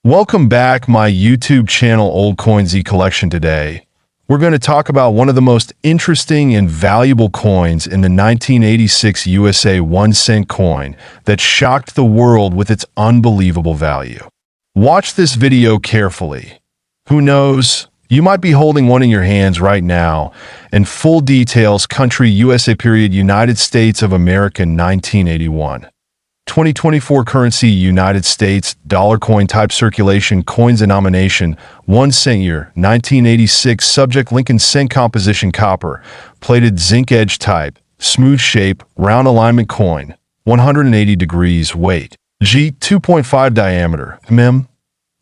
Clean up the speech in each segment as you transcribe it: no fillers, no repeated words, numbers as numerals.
Welcome back my YouTube channel Old Coin Zee Collection. Today, we're going to talk about one of the most interesting and valuable coins in the 1986 USA 1-cent coin that shocked the world with its unbelievable value. Watch this video carefully. Who knows, you might be holding one in your hands right now, and full details: country USA period United States of America 1981. 2024 currency United States dollar coin type circulation coins denomination 1 cent year 1986 subject Lincoln cent composition copper plated zinc edge type smooth shape round alignment coin 180 degrees weight G 2.5 diameter mm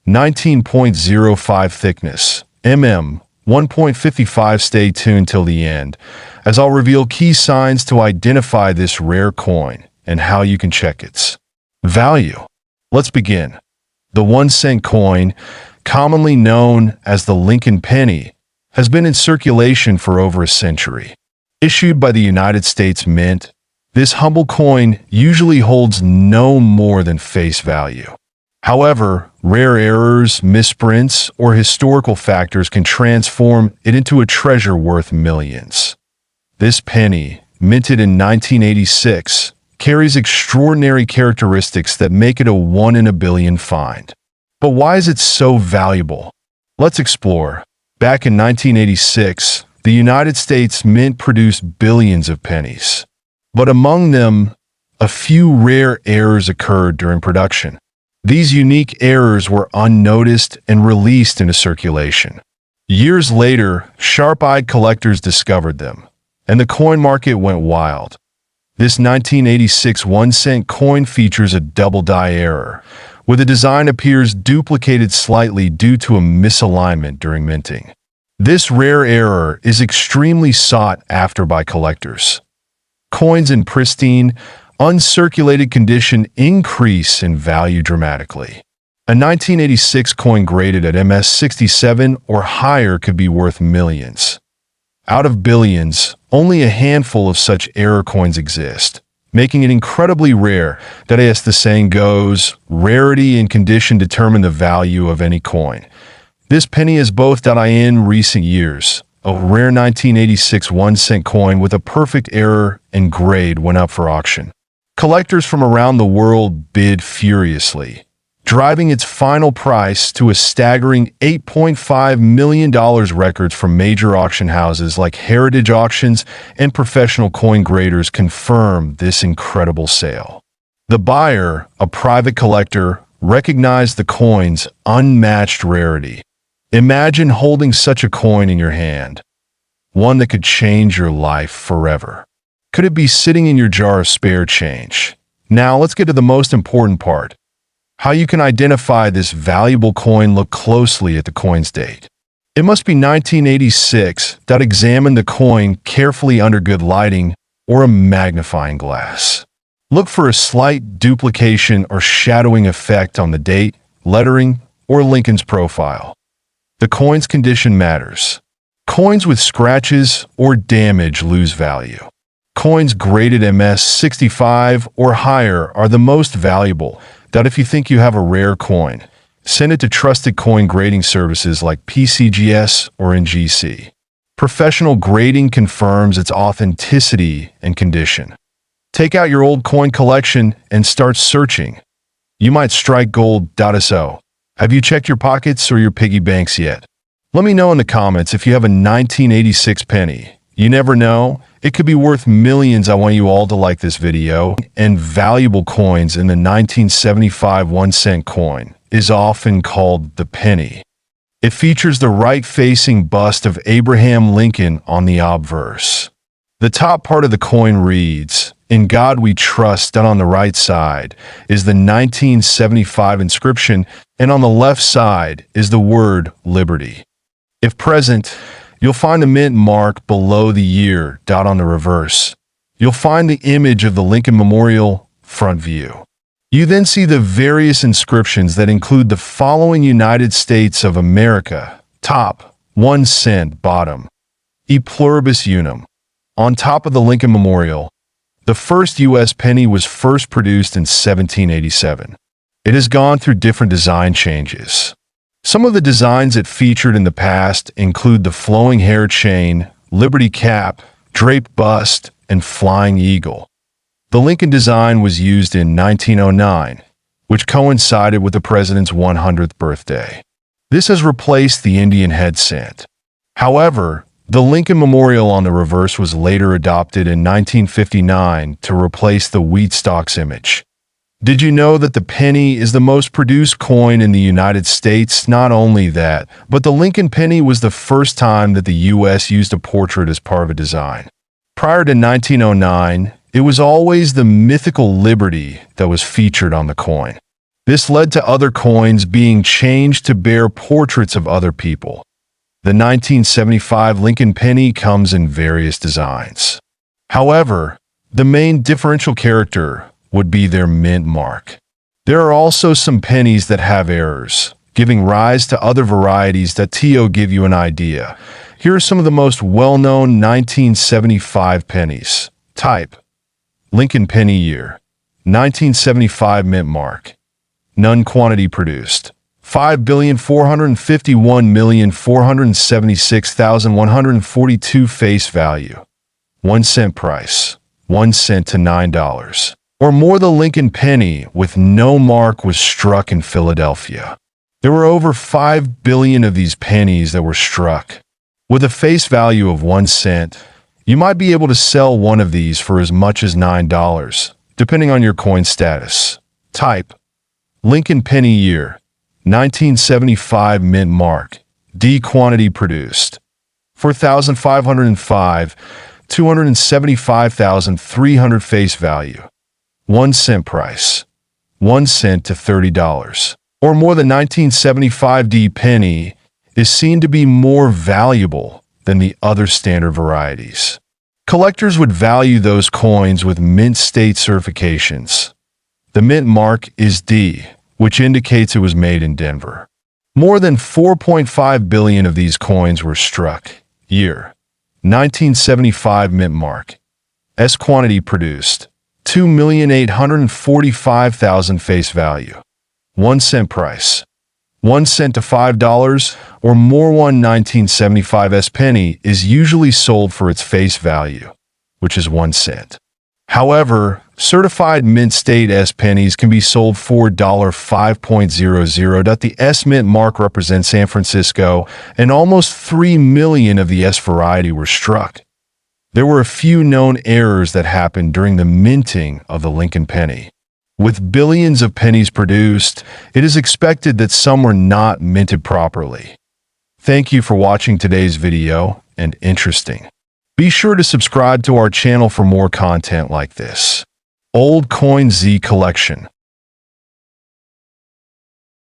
19.05 thickness mm 1.55. Stay tuned till the end as I'll reveal key signs to identify this rare coin and how you can check its value. Let's begin. The 1-cent coin, commonly known as the Lincoln penny, has been in circulation for over a century. Issued by the United States Mint, this humble coin usually holds no more than face value. However, rare errors, misprints, or historical factors can transform it into a treasure worth millions. This penny, minted in 1986, carries extraordinary characteristics that make it a 1 in a billion find. But why is it so valuable? Let's explore. Back in 1986, the United States Mint produced billions of pennies. But among them, a few rare errors occurred during production. These unique errors were unnoticed and released into circulation. Years later, sharp-eyed collectors discovered them, and the coin market went wild. This 1986 1-cent coin features a double die error, where the design appears duplicated slightly due to a misalignment during minting. This rare error is extremely sought after by collectors. Coins in pristine, uncirculated condition increase in value dramatically. A 1986 coin graded at MS 67 or higher could be worth millions. Out of billions, only a handful of such error coins exist, making it incredibly rare that, as the saying goes, rarity and condition determine the value of any coin. This penny is both. In recent years, a rare 1986 1-cent coin with a perfect error and grade went up for auction. Collectors from around the world bid furiously, driving its final price to a staggering $8.5 million. Records from major auction houses like Heritage Auctions and professional coin graders confirm this incredible sale. The buyer, a private collector, recognized the coin's unmatched rarity. Imagine holding such a coin in your hand, one that could change your life forever. Could it be sitting in your jar of spare change? Now let's get to the most important part. How you can identify this valuable coin. Look closely at the coin's date. It must be 1986. Examine the coin carefully under good lighting or a magnifying glass. Look for a slight duplication or shadowing effect on the date, lettering, or Lincoln's profile. The coin's condition matters. Coins with scratches or damage lose value. Coins graded MS 65 or higher are the most valuable. If you think you have a rare coin, send it to trusted coin grading services like PCGS or NGC. Professional grading confirms its authenticity and condition. Take out your old coin collection and start searching. You might strike gold. So, have you checked your pockets or your piggy banks yet? Let me know in the comments if you have a 1986 penny. You never know, it could be worth millions. I want you all to like this video. And valuable coins in the 1975 1-cent coin is often called the penny. It features the right-facing bust of Abraham Lincoln on the obverse. The top part of the coin reads, "In God We Trust," and on the right side is the 1975 inscription, and on the left side is the word liberty. If present, you'll find the mint mark below the year. On the reverse, you'll find the image of the Lincoln Memorial front view. You then see the various inscriptions that include the following: United States of America, top, 1 cent, bottom, E pluribus unum. On top of the Lincoln Memorial, the first U.S. penny was first produced in 1787. It has gone through different design changes. Some of the designs it featured in the past include the flowing hair chain, Liberty cap, draped bust, and flying eagle. The Lincoln design was used in 1909, which coincided with the president's 100th birthday. This has replaced the Indian head cent. However, the Lincoln Memorial on the reverse was later adopted in 1959 to replace the wheat stalks image. Did you know that the penny is the most produced coin in the United States? Not only that, but the Lincoln penny was the first time that the U.S. used a portrait as part of a design. Prior to 1909, it was always the mythical Liberty that was featured on the coin. This led to other coins being changed to bear portraits of other people. The 1975 Lincoln penny comes in various designs. However, the main differential character would be their mint mark. There are also some pennies that have errors, giving rise to other varieties that give you an idea. Here are some of the most well-known 1975 pennies. Type: Lincoln penny year, 1975 mint mark. None quantity produced, 5,451,476,142 face value. 1 cent price, 1 cent to $9. Or more. The Lincoln penny with no mark was struck in Philadelphia. There were over 5 billion of these pennies that were struck. With a face value of 1 cent, you might be able to sell one of these for as much as $9, depending on your coin status. Type: Lincoln penny year, 1975 mint mark. D quantity produced, 4,505, 275,300 face value. 1 cent price, 1 cent to $30. Or more. The 1975 D penny is seen to be more valuable than the other standard varieties. Collectors would value those coins with mint state certifications. The mint mark is D, which indicates it was made in Denver. More than 4.5 billion of these coins were struck. Year: 1975 mint mark. S quantity produced, 2,845,000 face value. 1 cent price, 1 cent to $5 or more. 1975 S penny is usually sold for its face value, which is 1 cent. However, certified mint state S pennies can be sold for $5.00. The S mint mark represents San Francisco, and almost 3 million of the S variety were struck. There were a few known errors that happened during the minting of the Lincoln penny. With billions of pennies produced, it is expected that some were not minted properly. Thank you for watching today's video, and interesting. Be sure to subscribe to our channel for more content like this. Old Coin Z Collection.